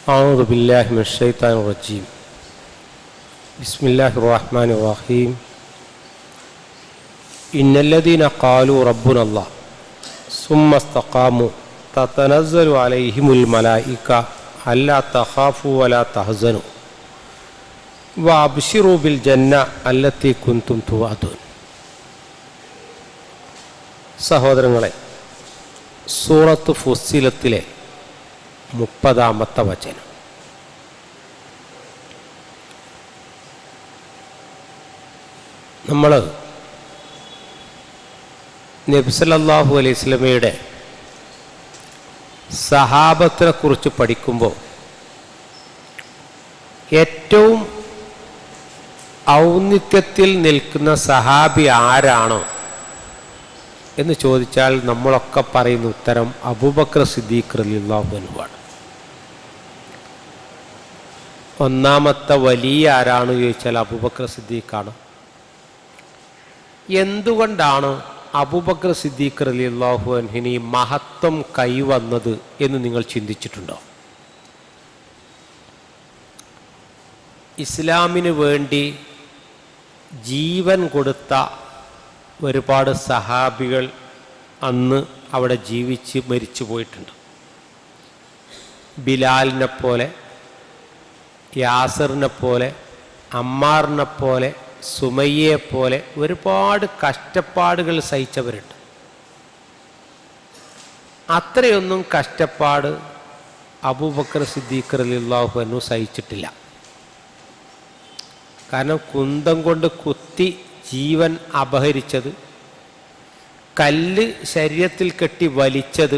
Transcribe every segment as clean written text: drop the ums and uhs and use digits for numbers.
أعوذ بالله من الشيطان الرجيم بسم الله الرحمن الرحيم إن الذين قالوا ربنا الله ثم استقاموا تتنزل عليهم الملائكة ألا تخافوا ولا تحزنوا وأبشروا بالجنة التي كنتم توعدون. സഹോദരങ്ങളെ, സൂറത്ത് ഫുസ്സിലത്തിലെ 30-ാമത്തെ വചനം. നമ്മൾ നബി സല്ലല്ലാഹു അലൈഹി വസല്ലമയുടെ സഹാബത്തിനെ കുറിച്ച് പഠിക്കുമ്പോൾ ഏറ്റവും ഔന്നിത്യത്തിൽ നിൽക്കുന്ന സഹാബി ആരാണോ എന്ന് ചോദിച്ചാൽ നമ്മളൊക്കെ പറയുന്ന ഉത്തരം അബൂബക്കർ സിദ്ദീഖ് റളിയല്ലാഹു അൻഹു ആണ്. ഒന്നാമത്തെ വലിയ ആരാണ് ചോദിച്ചാൽ അബൂബക്കർ സിദ്ദീഖാണ്. എന്തുകൊണ്ടാണ് അബൂബക്കർ സിദ്ദീഖ് റളിയല്ലാഹു അൻഹുവിന് ഈ മഹത്വം കൈവന്നത് എന്ന് നിങ്ങൾ ചിന്തിച്ചിട്ടുണ്ടോ? ഇസ്ലാമിന് വേണ്ടി ജീവൻ കൊടുത്ത ഒരുപാട് സഹാബികൾ അന്ന് അവിടെ ജീവിച്ച് മരിച്ചു പോയിട്ടുണ്ട്. ബിലാലിനെ പോലെ, യാസറിനെ പോലെ, അമ്മാറിനെ പോലെ, സുമയ്യയെ പോലെ ഒരുപാട് കഷ്ടപ്പാടുകൾ സഹിച്ചവരുണ്ട്. അത്രയൊന്നും കഷ്ടപ്പാട് അബൂബക്കർ സിദ്ദീഖ് റളിയല്ലാഹു അൻഹു സഹിച്ചിട്ടില്ല. കാരണം കുന്തം കൊണ്ട് കുത്തി ജീവൻ അപഹരിച്ചത്, കല്ല് ശരീരത്തിൽ കെട്ടി വലിച്ചത്,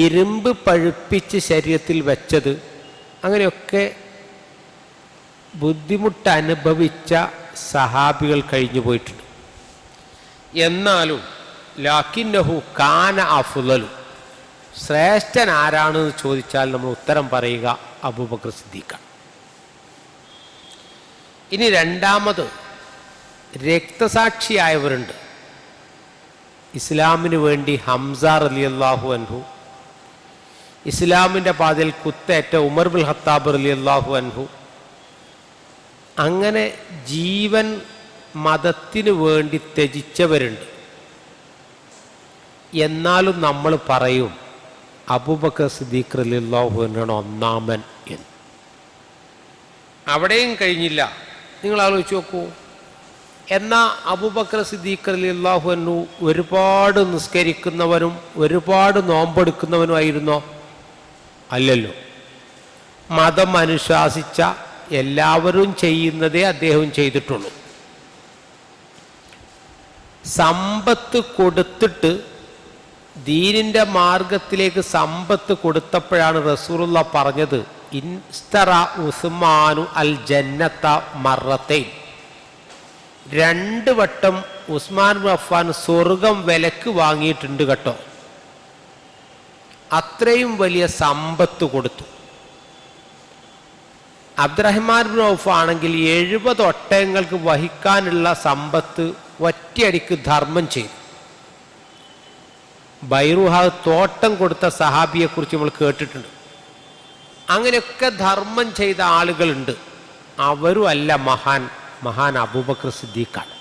ഇരുമ്പ് പഴുപ്പിച്ച് ശരീരത്തിൽ വെച്ചത്, അങ്ങനെയൊക്കെ ബുദ്ധിമുട്ട് അനുഭവിച്ച സഹാബികൾ കഴിഞ്ഞു പോയിട്ടുണ്ട്. എന്നാലും ലാക്കിന്നഹു കാന അഫ്ളലു, ശ്രേഷ്ഠൻ ആരാണെന്ന് ചോദിച്ചാൽ നമ്മൾ ഉത്തരം പറയുക അബൂബക്കർ സിദ്ദീഖാണ്. ഇനി രണ്ടാമത് രക്തസാക്ഷിയായവരുണ്ട്. ഇസ്ലാമിന് വേണ്ടി ഹംസ റളിയല്ലാഹു അൻഹു, ഇസ്ലാമിൻ്റെ പാതയിൽ കുത്തേറ്റ ഉമർ ബിൻ ഖത്താബ് റളിയല്ലാഹു അൻഹു, അങ്ങനെ ജീവൻ മതത്തിന് വേണ്ടി ത്യജിച്ചവരുണ്ട്. എന്നാലും നമ്മൾ പറയും അബൂബക്കർ സിദ്ദീഖ് റളിയല്ലാഹു അൻഹുവാണ് ഒന്നാമൻ എന്ന്. അവിടെയും കഴിഞ്ഞില്ല. നിങ്ങൾ ആലോചിച്ച് നോക്കൂ. എന്നാൽ അബൂബക്കർ സിദ്ദീഖ് റളിയല്ലാഹു അൻഹു ഒരുപാട് നിസ്കരിക്കുന്നവനും ഒരുപാട് നോമ്പെടുക്കുന്നവനുമായിരുന്നോ? അല്ലല്ലോ. മതം അനുശാസിച്ച എല്ലാവരും ചെയ്യുന്നതേ അദ്ദേഹം ചെയ്തിട്ടുള്ളൂ. സമ്പത്ത് കൊടുത്തിട്ട് ദീനിൻ്റെ മാർഗത്തിലേക്ക് സമ്പത്ത് കൊടുത്തപ്പോഴാണ് റസൂലുള്ള പറഞ്ഞത്, ഇൻസ്തറ ഉസ്മാനു അൽ ജന്നത്ത മറത്തൈൻ, 2 വട്ടം ഉസ്മാൻ ബിൻ അഫ്ഫാൻ സ്വർഗം വിലക്ക് വാങ്ങിയിട്ടുണ്ട് കേട്ടോ. അത്രയും വലിയ സമ്പത്ത് കൊടുത്തു. അബ്ദുറഹ്മാൻ ബിൻ ഔഫ് ആണെങ്കിൽ 70 ഒട്ടകങ്ങൾക്ക് വഹിക്കാനുള്ള സമ്പത്ത് ഒറ്റയടിക്ക് ധർമ്മം ചെയ്തു. ബൈറുഹ തോട്ടം കൊടുത്ത സഹാബിയെക്കുറിച്ച് നമ്മൾ കേട്ടിട്ടുണ്ട്. അങ്ങനെയൊക്കെ ധർമ്മം ചെയ്ത ആളുകളുണ്ട്. അവരും അല്ല മഹാൻ അബൂബക്കർ സിദ്ദീഖാണ്.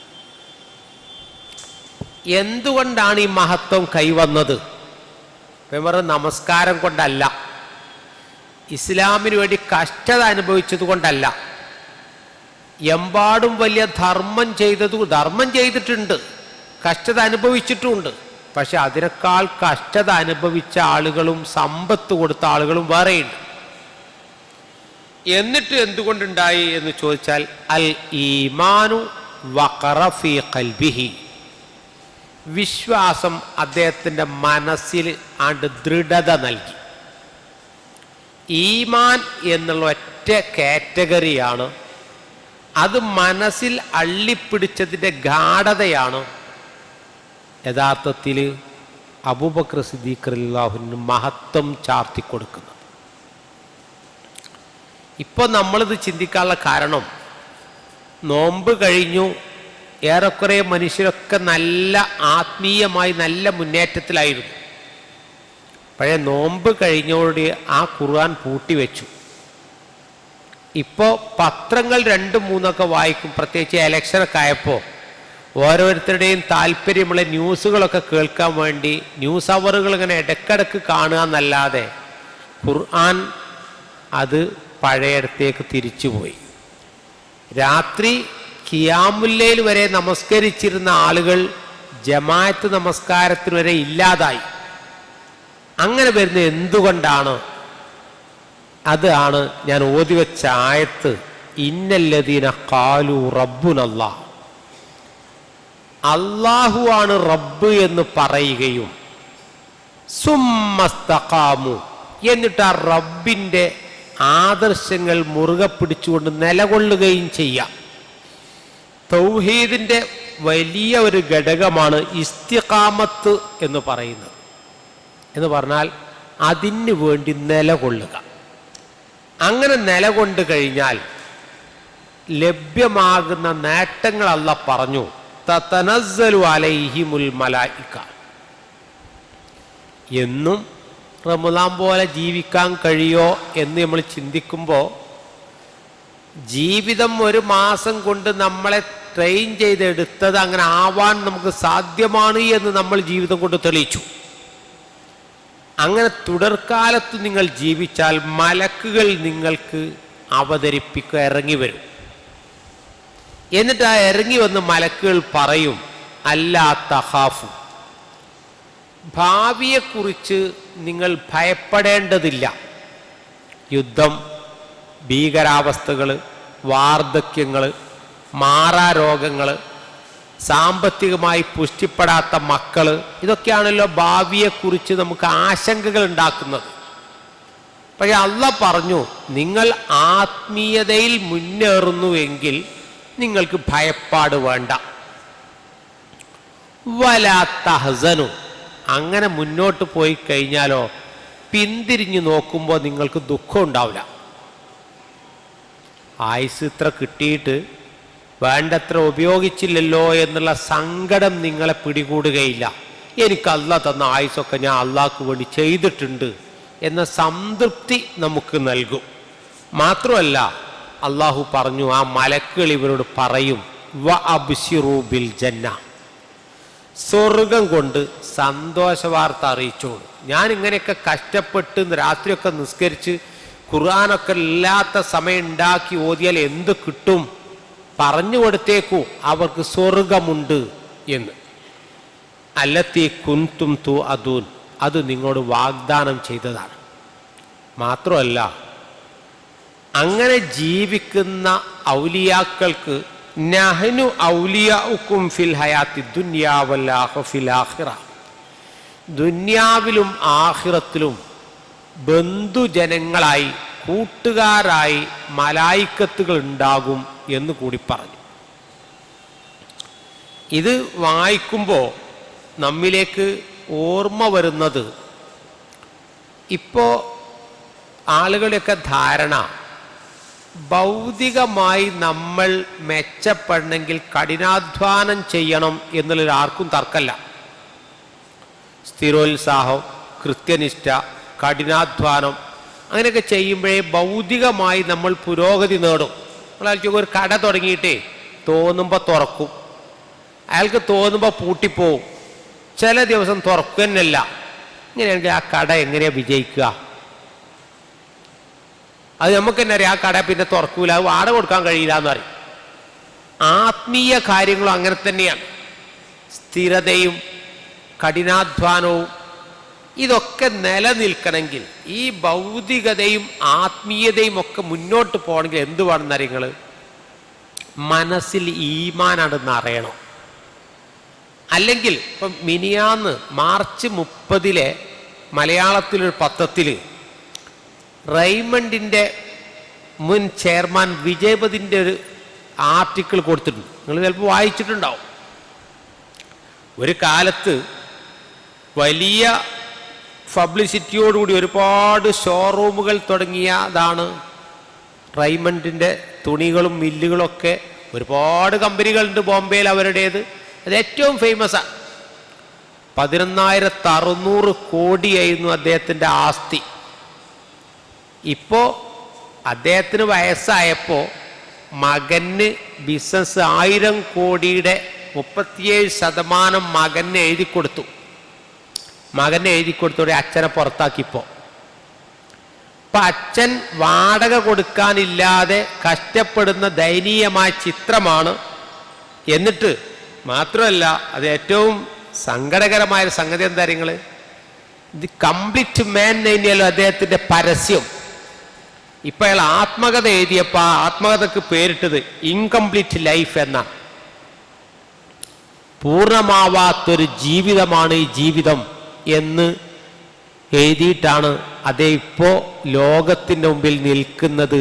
എന്തുകൊണ്ടാണ് ഈ മഹത്വം കൈവന്നത്? നമസ്കാരം കൊണ്ടല്ല, ഇസ്ലാമിന് വേണ്ടി കഷ്ടത അനുഭവിച്ചത് കൊണ്ടല്ല, എമ്പാടും വലിയ ധർമ്മം ചെയ്തിട്ടുണ്ട്, കഷ്ടത അനുഭവിച്ചിട്ടുമുണ്ട്. പക്ഷെ അതിനേക്കാൾ കഷ്ടത അനുഭവിച്ച ആളുകളും സമ്പത്ത് കൊടുത്ത ആളുകളും വേറെയുണ്ട്. എന്നിട്ട് എന്തുകൊണ്ടുണ്ടായി എന്ന് ചോദിച്ചാൽ അൽ ഈമാനു വഖറ ഫീ ഖൽബിഹി, വിശ്വാസം അദ്ദേഹത്തിൻ്റെ മനസ്സിൽ ആണ്ട് ദൃഢത നൽകി. ഈമാൻ എന്നുള്ള ഒറ്റ കാറ്റഗറിയാണ്. അത് മനസ്സിൽ അള്ളിപ്പിടിച്ചതിൻ്റെ ഗാഢതയാണ് യഥാർത്ഥത്തിൽ അബൂബക്കർ സിദ്ദീഖ് റളിയല്ലാഹു അൻഹു മഹത്വം ചാർത്തിക്കൊടുക്കുന്നത്. ഇപ്പോൾ നമ്മളിത് ചിന്തിക്കാനുള്ള കാരണം, നോമ്പ് കഴിഞ്ഞു, ഏറെക്കുറെ മനുഷ്യരൊക്കെ നല്ല ആത്മീയമായി നല്ല മുന്നേറ്റത്തിലായിരുന്നു. പഴയ നോമ്പ് കഴിഞ്ഞോടി ആ ഖുർആൻ പൂട്ടിവെച്ചു. ഇപ്പോൾ പത്രങ്ങൾ 2-3 വായിക്കും. പ്രത്യേകിച്ച് ഇലക്ഷനൊക്കെ ആയപ്പോൾ ഓരോരുത്തരുടെയും താല്പര്യമുള്ള ന്യൂസുകളൊക്കെ കേൾക്കാൻ വേണ്ടി ന്യൂസ് അവറുകൾ ഇങ്ങനെ ഇടയ്ക്കിടയ്ക്ക് കാണുക എന്നല്ലാതെ ഖുർആൻ അത് പഴയടത്തേക്ക് തിരിച്ചുപോയി. രാത്രി ഖിയാമുല്ലയിൽ വരെ നമസ്കരിച്ചിരുന്ന ആളുകൾ ജമാഅത്ത് നമസ്കാരത്തിന് വരെ ഇല്ലാതായി. അങ്ങനെ വരുന്നത് എന്തുകൊണ്ടാണ്? അതാണ് ഞാൻ ഓതിവെച്ച ആയത്ത്, ഇന്നല്ലദീന ഖാലു റബ്ബുനല്ലാഹ്, അള്ളാഹുവാണ് റബ്ബ് എന്ന് പറയുകയും സുമ്മസ്തഖാമു, എന്നിട്ട് ആ റബ്ബിൻ്റെ ആദർശങ്ങൾ മുറുകെ പിടിച്ചുകൊണ്ട് നിലകൊള്ളുകയും ചെയ്യാം. തൗഹീദിൻ്റെ വലിയ ഒരു ഘടകമാണ് ഇസ്തിഖാമത്ത് എന്ന് പറയുന്നത്. എന്ന് പറഞ്ഞാൽ അതിന് വേണ്ടി നിലകൊള്ളുക. അങ്ങനെ നിലകൊണ്ട് കഴിഞ്ഞാൽ ലഭ്യമാകുന്ന നേട്ടങ്ങൾ അല്ലാഹ് പറഞ്ഞു, തതനസ്സലു അലൈഹിമുൽ മലായിക. എന്നും റമദാൻ പോലെ ജീവിക്കാൻ കഴിയോ എന്ന് നമ്മൾ ചിന്തിക്കുമ്പോൾ, ജീവിതം 1 മാസം കൊണ്ട് നമ്മളെ ട്രെയിൻ ചെയ്തെടുത്തത് അങ്ങനെ ആവാൻ നമുക്ക് സാധ്യമാണ് എന്ന് നമ്മൾ ജീവിതം കൊണ്ട് തെളിയിച്ചു. അങ്ങനെ തുടർക്കാലത്ത് നിങ്ങൾ ജീവിച്ചാൽ മലക്കുകൾ നിങ്ങൾക്ക് അവതരിപ്പിക്കുക, ഇറങ്ങി വരും. എന്നിട്ട് ആ ഇറങ്ങി വന്ന് മലക്കുകൾ പറയും, അല്ലാ തഖാഫു, ഭാവിയെക്കുറിച്ച് നിങ്ങൾ ഭയപ്പെടേണ്ടതില്ല. യുദ്ധം, ഭീകരാവസ്ഥകൾ, വാർദ്ധക്യങ്ങൾ, മാറാരോഗങ്ങൾ, സാമ്പത്തികമായി പുഷ്ടിപ്പെടാത്ത മക്കൾ, ഇതൊക്കെയാണല്ലോ ഭാവിയെക്കുറിച്ച് നമുക്ക് ആശങ്കകൾ ഉണ്ടാക്കുന്നത്. പക്ഷെ അല്ലാഹ് പറഞ്ഞു, നിങ്ങൾ ആത്മീയതയിൽ മുന്നേറുന്നുവെങ്കിൽ നിങ്ങൾക്ക് ഭയപ്പാട് വേണ്ട. വലാ തഹ്സനു, അങ്ങനെ മുന്നോട്ട് പോയി കഴിഞ്ഞാലോ പിന്തിരിഞ്ഞു നോക്കുമ്പോൾ നിങ്ങൾക്ക് ദുഃഖം ഉണ്ടാവില്ല. ആയുസ് ഇത്ര കിട്ടിയിട്ട് വേണ്ടത്ര ഉപയോഗിച്ചില്ലല്ലോ എന്നുള്ള സങ്കടം നിങ്ങളെ പിടികൂടുകയില്ല. എനിക്ക് അല്ലാഹ് തന്ന ആയുസ്സൊക്കെ ഞാൻ അള്ളാഹ്ക്ക് വേണ്ടി ചെയ്തിട്ടുണ്ട് എന്ന സംതൃപ്തി നമുക്ക് നൽകും. മാത്രമല്ല അള്ളാഹു പറഞ്ഞു, ആ മലക്കുകൾ ഇവരോട് പറയും, വ അബ്ശിറൂ ബിൽ ജന്ന, സ്വർഗം കൊണ്ട് സന്തോഷവാർത്ത അറിയിച്ചോളൂ. ഞാൻ ഇങ്ങനെയൊക്കെ കഷ്ടപ്പെട്ട് രാത്രിയൊക്കെ നിസ്കരിച്ച് ഖുർആനൊക്കെ ഇല്ലാത്ത സമയം ഉണ്ടാക്കി ഓതിയാൽ എന്ത് കിട്ടും? പറഞ്ഞു കൊടുത്തേക്കൂ അവർക്ക് സ്വർഗമുണ്ട് എന്ന്. അല്ലത്തി കുന്തും തു അദൂൻ, അത് നിങ്ങളോട് വാഗ്ദാനം ചെയ്തതാണ്. മാത്രമല്ല അങ്ങനെ ജീവിക്കുന്ന ഔലിയാക്കൾക്ക് നഹ്നു ഔലിയാഉക്കും ഫിൽ ഹയാത്തി ദുനിയാ വൽ ഫിൽ ആഖിറ, ദുനിയാവിലും ആഖിറത്തിലും ബന്ധുജനങ്ങളായി കൂട്ടുകാരായി മലായിക്കത്തുകൾ ഉണ്ടാകും എന്ന് കൂടി പറഞ്ഞു. ഇത് വായിക്കുമ്പോൾ നമ്മിലേക്ക് ഓർമ്മ വരുന്നത്, ഇപ്പോൾ ആളുകളുടെയൊക്കെ ധാരണ ഭൗതികമായി നമ്മൾ മെച്ചപ്പെടണമെങ്കിൽ കഠിനാധ്വാനം ചെയ്യണം എന്നുള്ളതിൽ ആർക്കും തർക്കമല്ല. സ്ഥിരോത്സാഹം, കൃത്യനിഷ്ഠ, കഠിനാധ്വാനം അങ്ങനെയൊക്കെ ചെയ്യുമ്പോഴേ ഭൗതികമായി നമ്മൾ പുരോഗതി നേടും. നമ്മളായിരിക്കും ഒരു കട തുടങ്ങിയിട്ടേ തോന്നുമ്പോൾ തുറക്കും, അയാൾക്ക് തോന്നുമ്പോൾ പൂട്ടിപ്പോവും, ചില ദിവസം തുറക്കുന്നല്ല. ഇങ്ങനെയാണെങ്കിൽ ആ കട എങ്ങനെയാണ് വിജയിക്കുക? അത് നമുക്ക് തന്നെ അറിയാം, ആ കട പിന്നെ തുറക്കൂല, അത് വാടക കൊടുക്കാൻ കഴിയില്ല എന്ന് പറയും. ആത്മീയ കാര്യങ്ങളും അങ്ങനെ തന്നെയാണ്. സ്ഥിരതയും കഠിനാധ്വാനവും ഇതൊക്കെ നിലനിൽക്കണമെങ്കിൽ, ഈ ഭൗതികതയും ആത്മീയതയും ഒക്കെ മുന്നോട്ട് പോകണമെങ്കിൽ എന്ത് വേണമെന്ന് അറിയങ്ങൾ? മനസ്സിൽ ഈമാനാണ് നിറയണം. അല്ലെങ്കിൽ ഇപ്പം മിനിയാന്ന് മാർച്ച് 30 മലയാളത്തിലൊരു പത്രത്തിൽ റൈമണ്ടിൻ്റെ മുൻ ചെയർമാൻ വിജയപതിൻ്റെ ഒരു ആർട്ടിക്കിൾ കൊടുത്തിട്ടുണ്ട്. നിങ്ങൾ ചിലപ്പോൾ വായിച്ചിട്ടുണ്ടാവും. ഒരു കാലത്ത് വലിയ പബ്ലിസിറ്റിയോടുകൂടി ഒരുപാട് ഷോറൂമുകൾ തുടങ്ങിയതാണ് റൈമണ്ടിൻ്റെ. തുണികളും മില്ലുകളൊക്കെ ഒരുപാട് കമ്പനികളുണ്ട് ബോംബെയിൽ അവരുടേത്. അത് ഏറ്റവും ഫേമസാണ്. 11,600 കോടിയായിരുന്നു അദ്ദേഹത്തിൻ്റെ ആസ്തി. ഇപ്പോൾ അദ്ദേഹത്തിന് വയസ്സായപ്പോൾ മകന് ബിസിനസ് 1000 കോടിയുടെ 37% മകന് എഴുതി കൊടുത്തു. മകനെ എഴുതി കൊടുത്തോടെ അച്ഛനെ പുറത്താക്കിപ്പോൾ. അപ്പം അച്ഛൻ വാടക കൊടുക്കാനില്ലാതെ കഷ്ടപ്പെടുന്ന ദയനീയമായ ചിത്രമാണ്. എന്നിട്ട് മാത്രമല്ല, അത് ഏറ്റവും സങ്കടകരമായ സംഗതി എന്താ നിങ്ങൾ, ദി കംപ്ലീറ്റ് മാൻ തന്നെയല്ലോ അദ്ദേഹത്തിൻ്റെ പരസ്യം. ഇപ്പം അയാൾ ആത്മകഥ എഴുതിയപ്പോൾ ആ ആത്മകഥക്ക് പേരിട്ടത് ഇൻകംപ്ലീറ്റ് ലൈഫ് എന്ന. പൂർണ്ണമാവാത്തൊരു ജീവിതമാണ് ഈ ജീവിതം എന്ന് എഴുതിയിട്ടാണ് അദ്ദേഹം ഇപ്പോൾ ലോകത്തിൻ്റെ മുമ്പിൽ നിൽക്കുന്നത്.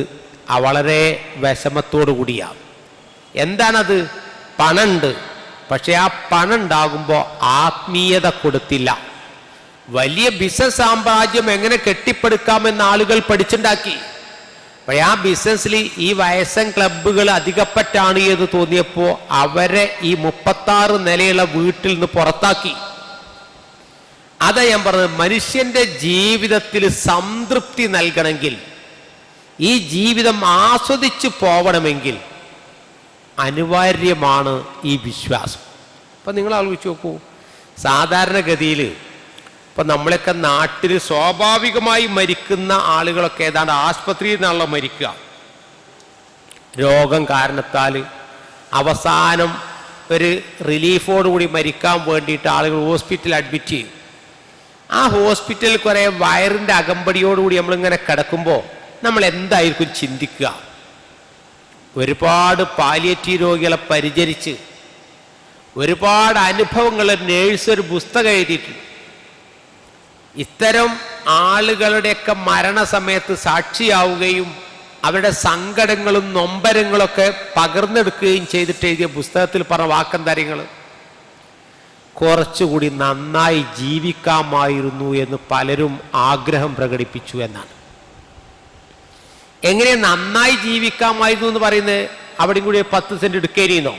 വളരെ വിഷമത്തോടു കൂടിയാണ്. എന്താണത്? പണമുണ്ട്, പക്ഷെ ആ പണം ഉണ്ടാകുമ്പോൾ ആത്മീയത കൊടുത്തില്ല. വലിയ ബിസിനസ് സാമ്രാജ്യം എങ്ങനെ കെട്ടിപ്പടുക്കാമെന്ന് ആളുകൾ പഠിച്ചുണ്ടാക്കി. അപ്പോൾ ആ ബിസിനസ്സിൽ ഈ വയസ്സൻ ക്ലബ്ബുകൾ അധികപ്പറ്റാണ് എന്ന് തോന്നിയപ്പോൾ അവരെ ഈ 36 നിലയുള്ള വീട്ടിൽ നിന്ന് പുറത്താക്കി. അതാ ഞാൻ പറഞ്ഞത്, മനുഷ്യന്റെ ജീവിതത്തിൽ സംതൃപ്തി നൽകണമെങ്കിൽ, ഈ ജീവിതം ആസ്വദിച്ച് പോവണമെങ്കിൽ അനിവാര്യമാണ് ഈ വിശ്വാസം. അപ്പം നിങ്ങൾ ആലോചിച്ച് നോക്കൂ, സാധാരണഗതിയിൽ ഇപ്പം നമ്മളൊക്കെ നാട്ടിൽ സ്വാഭാവികമായി മരിക്കുന്ന ആളുകളൊക്കെ ഏതാണ്ട് ആശുപത്രിയിൽ നിന്നാണല്ലോ മരിക്കുക. രോഗം കാരണത്താൽ അവസാനം ഒരു റിലീഫോടുകൂടി മരിക്കാൻ വേണ്ടിയിട്ട് ആളുകൾ ഹോസ്പിറ്റലിൽ അഡ്മിറ്റ് ചെയ്യും. ആ ഹോസ്പിറ്റലിൽ കുറേ വയറിൻ്റെ അകമ്പടിയോടുകൂടി നമ്മളിങ്ങനെ കിടക്കുമ്പോൾ നമ്മൾ എന്തായിരിക്കും ചിന്തിക്കുക? ഒരുപാട് പാലിയേറ്റീവ് രോഗികളെ പരിചരിച്ച് ഒരുപാട് അനുഭവങ്ങൾ നേഴ്സ് ഒരു പുസ്തകം എഴുതിയിട്ടുണ്ട്. ഇത്തരം ആളുകളുടെയൊക്കെ മരണസമയത്ത് സാക്ഷിയാവുകയും അവരുടെ സങ്കടങ്ങളും നൊമ്പരങ്ങളൊക്കെ പകർന്നെടുക്കുകയും ചെയ്തിട്ട് എഴുതിയ പുസ്തകത്തിൽ പറഞ്ഞ വാക്കെന്തര്യങ്ങൾ, കുറച്ചുകൂടി നന്നായി ജീവിക്കാമായിരുന്നു എന്ന് പലരും ആഗ്രഹം പ്രകടിപ്പിച്ചു എന്നാണ്. എങ്ങനെ നന്നായി ജീവിക്കാമായിരുന്നു എന്ന് പറയുന്നത്? അവിടെയും കൂടി 10 സെന്റ് എടുക്കേരിയെന്നോ,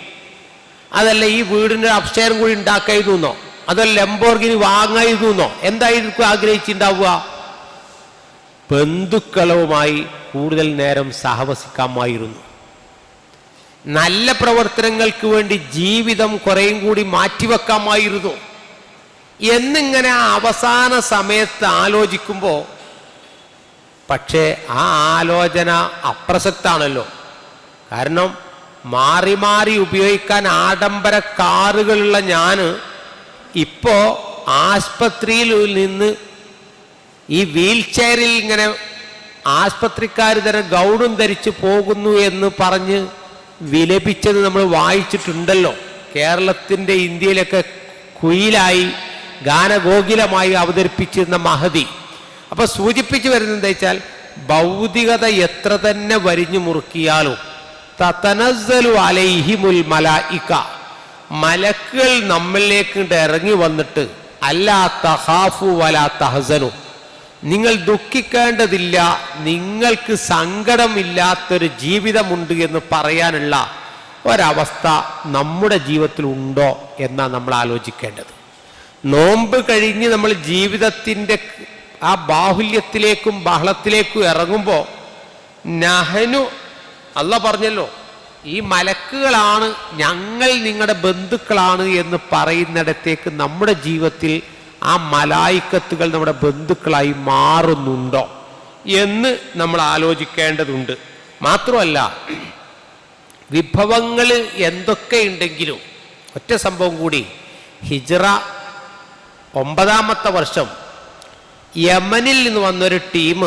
അതല്ല ഈ വീടിൻ്റെ അപ്സ്റ്റെയറും കൂടി ഉണ്ടാക്കായിരുന്നോ, അതല്ല ലംബോർഗിനി വാങ്ങായിരുന്നോ? എന്തായിരിക്കും ആഗ്രഹിച്ചിട്ടുണ്ടാവുക? ബന്ധുക്കളുമായി കൂടുതൽ നേരം സഹവസിക്കാമായിരുന്നു. നല്ല പ്രവർത്തനങ്ങൾക്ക് വേണ്ടി ജീവിതം കുറേയും കൂടി മാറ്റിവെക്കാമായിരുന്നു എന്നിങ്ങനെ അവസാന സമയത്ത് ആലോചിക്കുമ്പോൾ, പക്ഷേ ആ ആലോചന അപ്രസക്താണല്ലോ. കാരണം മാറി മാറി ഉപയോഗിക്കാൻ ആഡംബര കാറുകളുള്ള ഞാൻ ഇപ്പോൾ ആസ്പത്രിയിൽ നിന്ന് ഈ വീൽ ചെയറിൽ ഇങ്ങനെ ആസ്പത്രിക്കാർ തന്നെ ഗൗണും ധരിച്ച് പോകുന്നു എന്ന് പറഞ്ഞ് വിലപിച്ചത് നമ്മൾ വായിച്ചിട്ടുണ്ടല്ലോ. കേരളത്തിൻ്റെ ഇന്ത്യയിലൊക്കെ കുയിലായി ഗാനഗോകുലമായി അവതരിപ്പിച്ചിരുന്ന മഹതി. അപ്പോൾ സൂചിപ്പിച്ചു വരുന്നത് എന്താ വെച്ചാൽ, ഭൗതികത എത്ര തന്നെ വരിഞ്ഞു മുറുക്കിയാലും തതനസ്സലു അലൈഹിമുൽ മലായിക, മലക്കുകൾ നമ്മളിലേക്ക് ഇറങ്ങി വന്നിട്ട് അല്ലാ തഖാഫു വലാ തഹസനു, നിങ്ങൾ ദുഃഖിക്കേണ്ടതില്ല, നിങ്ങൾക്ക് സങ്കടമില്ലാത്തൊരു ജീവിതമുണ്ട് എന്ന് പറയാനുള്ള ഒരവസ്ഥ നമ്മുടെ ജീവിതത്തിൽ ഉണ്ടോ എന്നാണ് നമ്മൾ ആലോചിക്കേണ്ടത്. നോമ്പ് കഴിഞ്ഞ് നമ്മൾ ജീവിതത്തിൻ്റെ ആ ബാഹുല്യത്തിലേക്കും ബഹളത്തിലേക്കും ഇറങ്ങുമ്പോൾ നഹനു, അല്ലാഹ് പറഞ്ഞല്ലോ, ഈ മലക്കുകളാണ് ഞങ്ങൾ നിങ്ങളുടെ ബന്ധുക്കളാണ് എന്ന് പറയുന്നിടത്തേക്ക് നമ്മുടെ ജീവിതത്തിൽ ആ മലായിക്കത്തുകൾ നമ്മുടെ ബന്ധുക്കളായി മാറുന്നുണ്ടോ എന്ന് നമ്മൾ ആലോചിക്കേണ്ടതുണ്ട്. മാത്രമല്ല, വിഭവങ്ങൾ എന്തൊക്കെയുണ്ടെങ്കിലും ഒറ്റ സംഭവം കൂടി, ഹിജ്റ 9ാമത്തെ വർഷം യമനിൽ നിന്ന് വന്നൊരു ടീം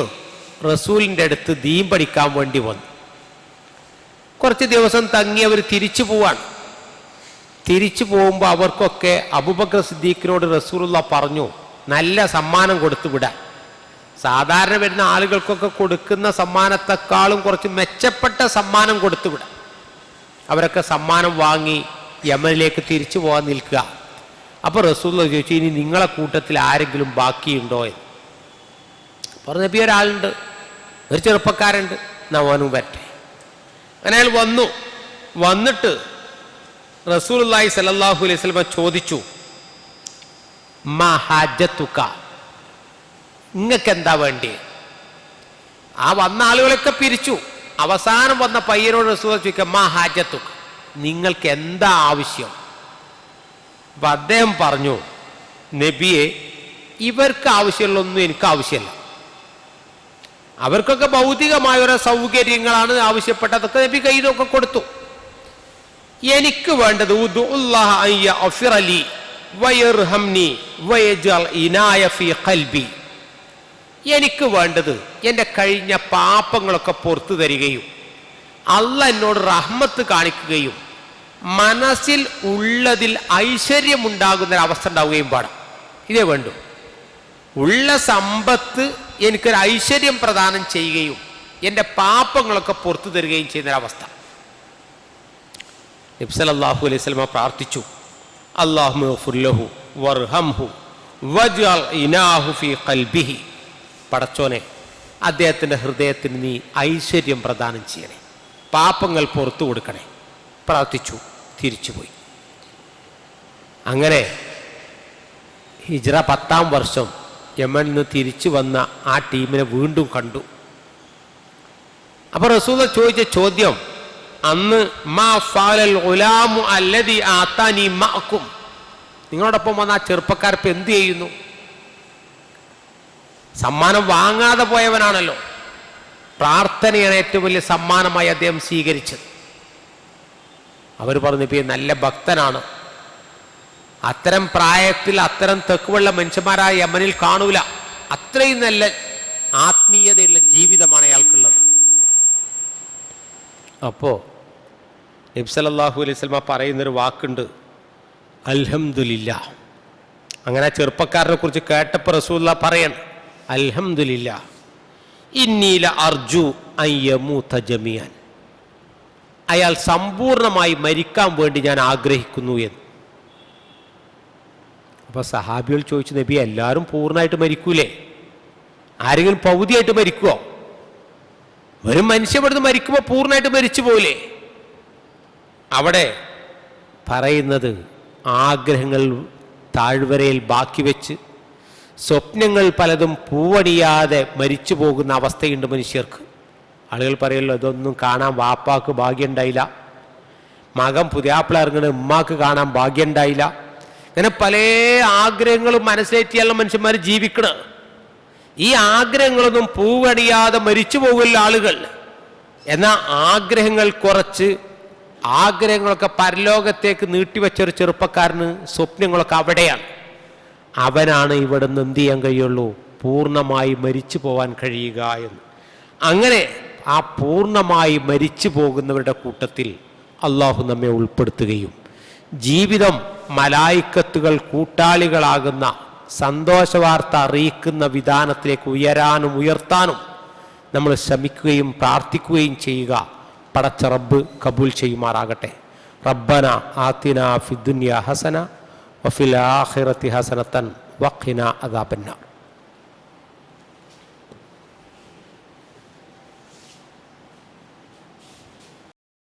റസൂലിൻ്റെ അടുത്ത് ദീൻ പഠിക്കാൻ വേണ്ടി വന്നു. കുറച്ച് ദിവസം തങ്ങി അവർ തിരിച്ചു പോവാണ്. തിരിച്ചു പോകുമ്പോൾ അവർക്കൊക്കെ അബൂബക്കർ സിദ്ദീഖിനോട് റസൂലുള്ളാഹി പറഞ്ഞു, നല്ല സമ്മാനം കൊടുത്തു വിടാൻ. സാധാരണ വരുന്ന ആളുകൾക്കൊക്കെ കൊടുക്കുന്ന സമ്മാനത്തെക്കാളും കുറച്ച് മെച്ചപ്പെട്ട സമ്മാനം കൊടുത്തു വിടാം. അവരൊക്കെ സമ്മാനം വാങ്ങി യമനിലേക്ക് തിരിച്ചു പോകാൻ നിൽക്കുക. അപ്പോൾ റസൂലുള്ളാഹി ചോദിച്ചു, ഇനി നിങ്ങളെ കൂട്ടത്തിൽ ആരെങ്കിലും ബാക്കിയുണ്ടോ എന്ന്. പറഞ്ഞപ്പോൾ ഒരാളുണ്ട്, ഒരു ചെറുപ്പക്കാരുണ്ട്, നവനും വരട്ടെ. അങ്ങനെ അയാൾ വന്നിട്ട് റസൂലുള്ളാഹി സ്വല്ലല്ലാഹു അലൈഹി വസല്ലം ചോദിച്ചു, മാ ഹാജത്തുക, നിങ്ങൾക്ക് എന്താ വേണ്ടി? ആ വന്ന ആളുകളൊക്കെ പിരിച്ചു. അവസാനം വന്ന പയ്യനോട് റസൂൽ ചോദിക്കുക, മാ ഹാജത്തുക, നിങ്ങൾക്ക് എന്താ ആവശ്യം? അപ്പൊ അദ്ദേഹം പറഞ്ഞു, നബിയെ, ഇവർക്ക് ആവശ്യമുള്ളൊന്നും എനിക്ക് ആവശ്യമില്ല. അവർക്കൊക്കെ ഭൗതികമായ ഓരോ സൗകര്യങ്ങളാണ് ആവശ്യപ്പെട്ടതൊക്കെ നബി കയ്യിലൊക്കെ കൊടുത്തു. എനിക്ക് വേണ്ടത് എനിക്ക് വേണ്ടത് എൻ്റെ കഴിഞ്ഞ പാപങ്ങളൊക്കെ പുറത്തു തരികയും അള്ളാഹ് എന്നോട് റഹ്മത്ത് കാണിക്കുകയും മനസ്സിൽ ഉള്ളതിൽ ഐശ്വര്യമുണ്ടാകുന്നൊരവസ്ഥ ഉണ്ടാവുകയും പാടാം. ഇതേ വേണ്ടു. ഉള്ള സമ്പത്ത് എനിക്കൊരു ഐശ്വര്യം പ്രദാനം ചെയ്യുകയും എൻ്റെ പാപങ്ങളൊക്കെ പുറത്തു തരികയും ചെയ്യുന്നൊരവസ്ഥ. നബി സല്ലല്ലാഹു അലൈഹി വസല്ലം പ്രാർത്ഥിച്ചു, അല്ലാഹുമ്മ ഗ്ഫിർ ലഹു വർഹംഹു വജ്അൽ ഇനാഹു ഫീ ഖൽബിഹി. പടച്ചോനെ, അദ്ദേഹത്തിൻ്റെ ഹൃദയത്തിന് നീ ഐശ്വര്യം പ്രദാനം ചെയ്യണേ, പാപങ്ങൾ പുറത്തു കൊടുക്കണേ. പ്രാർത്ഥിച്ചു, തിരിച്ചുപോയി. അങ്ങനെ ഹിജ്റ 10-ാം വർഷം യമനിൽ നിന്ന് തിരിച്ചു വന്ന ആ ടീമിനെ വീണ്ടും കണ്ടു. അപ്പോൾ റസൂൽ ചോദിച്ച ചോദ്യം, അന്ന് മാ ഫഅലൽ ഗുലാമു അല്ലദി ആതാനി മഅകും, നിങ്ങളോടൊപ്പം വന്ന ആ ചെറുപ്പക്കാരപ്പ് എന്ത് ചെയ്യുന്നു? സമ്മാനം വാങ്ങാതെ പോയവനാണല്ലോ. പ്രാർത്ഥനയാണ് ഏറ്റവും വലിയ സമ്മാനമായി അദ്ദേഹം സ്വീകരിച്ചത്. അവർ പറഞ്ഞു, നബിയെ, നല്ല ഭക്തനാണ്. അത്തരം പ്രായത്തിൽ അത്തരം തെക്കുവെള്ള മനുഷ്യന്മാരായ യമനിൽ കാണൂല. അത്രയും നല്ല ആത്മീയതയുള്ള ജീവിതമാണ് അയാൾക്കുള്ളത്. അപ്പോൾ നബി സല്ലല്ലാഹു അലൈഹി വസല്ലം പറയുന്നൊരു വാക്കുണ്ട്, അൽഹംദുലില്ലാ. അങ്ങനെ ചെറുപ്പക്കാരനെ കുറിച്ച് കേട്ടപ്പോൾ റസൂലുള്ളാഹി പറയണം, അൽഹംദുലില്ലാ ഇന്നി ല അർജു അൻ യമൂത ജമീഅൻ, അയാൾ സമ്പൂർണമായി മരിക്കാൻ വേണ്ടി ഞാൻ ആഗ്രഹിക്കുന്നു എന്ന്. അപ്പോൾ സഹാബികൾ ചോദിച്ചു, നബി, എല്ലാവരും പൂർണ്ണമായിട്ട് മരിക്കൂലേ? ആരെങ്കിലും പകുതിയായിട്ട് മരിക്കുമോ? ഒരു മനുഷ്യൻ ഇവിടുന്ന് മരിക്കുമ്പോൾ പൂർണ്ണമായിട്ട് മരിച്ചു പോലെ. അവിടെ പറയുന്നത്, ആഗ്രഹങ്ങൾ താഴ്വരയിൽ ബാക്കി വെച്ച് സ്വപ്നങ്ങൾ പലതും പൂവണിയാതെ മരിച്ചു പോകുന്ന അവസ്ഥയുണ്ട് മനുഷ്യർക്ക്. ആളുകൾ പറയുമല്ലോ, ഇതൊന്നും കാണാൻ വാപ്പാക്ക് ഭാഗ്യം ഉണ്ടായില്ല, മകൻ പുതിയാപ്പിള ഇറങ്ങണ ഉമ്മാക്ക് കാണാൻ ഭാഗ്യം ഉണ്ടായില്ല. അങ്ങനെ പല ആഗ്രഹങ്ങളും മനസ്സിലേറ്റിയുള്ള മനുഷ്യന്മാർ ജീവിക്കണം. ഈ ആഗ്രഹങ്ങളൊന്നും പൂവണിയാതെ മരിച്ചു പോകുന്ന ആളുകൾ. എന്നാൽ ആഗ്രഹങ്ങൾ കുറച്ച്, ആഗ്രഹങ്ങളൊക്കെ പരലോകത്തേക്ക് നീട്ടിവെച്ചൊരു ചെറുപ്പക്കാരന് സ്വപ്നങ്ങളൊക്കെ അവിടെയാണ്. അവനാണ് ഇവിടെ നിന്ന് എന്ത് ചെയ്യാൻ കഴിയുള്ളൂ? പൂർണ്ണമായി മരിച്ചു പോകാൻ കഴിയുക എന്ന്. അങ്ങനെ ആ പൂർണ്ണമായി മരിച്ചു പോകുന്നവരുടെ കൂട്ടത്തിൽ അള്ളാഹു നമ്മെ ഉൾപ്പെടുത്തുകയും ജീവിതം മലായിക്കത്തുകൾ കൂട്ടാളികളാകുന്ന സന്തോഷവാർത്ത അറിയിക്കുന്ന വിധാനത്തിലേക്ക് ഉയരാനും ഉയർത്താനും നമ്മൾ ശ്രമിക്കുകയും പ്രാർത്ഥിക്കുകയും ചെയ്യുക. പടച്ച റബ്ബ് കബൂൽ ചെയ്യുമാറാകട്ടെ. റബ്ബന ആതിനാ ഫിദ്ദുനിയ ഹസന വഫിൽ ആഖിറതി ഹസനതൻ വഖിനാ അദാബന്നാർ.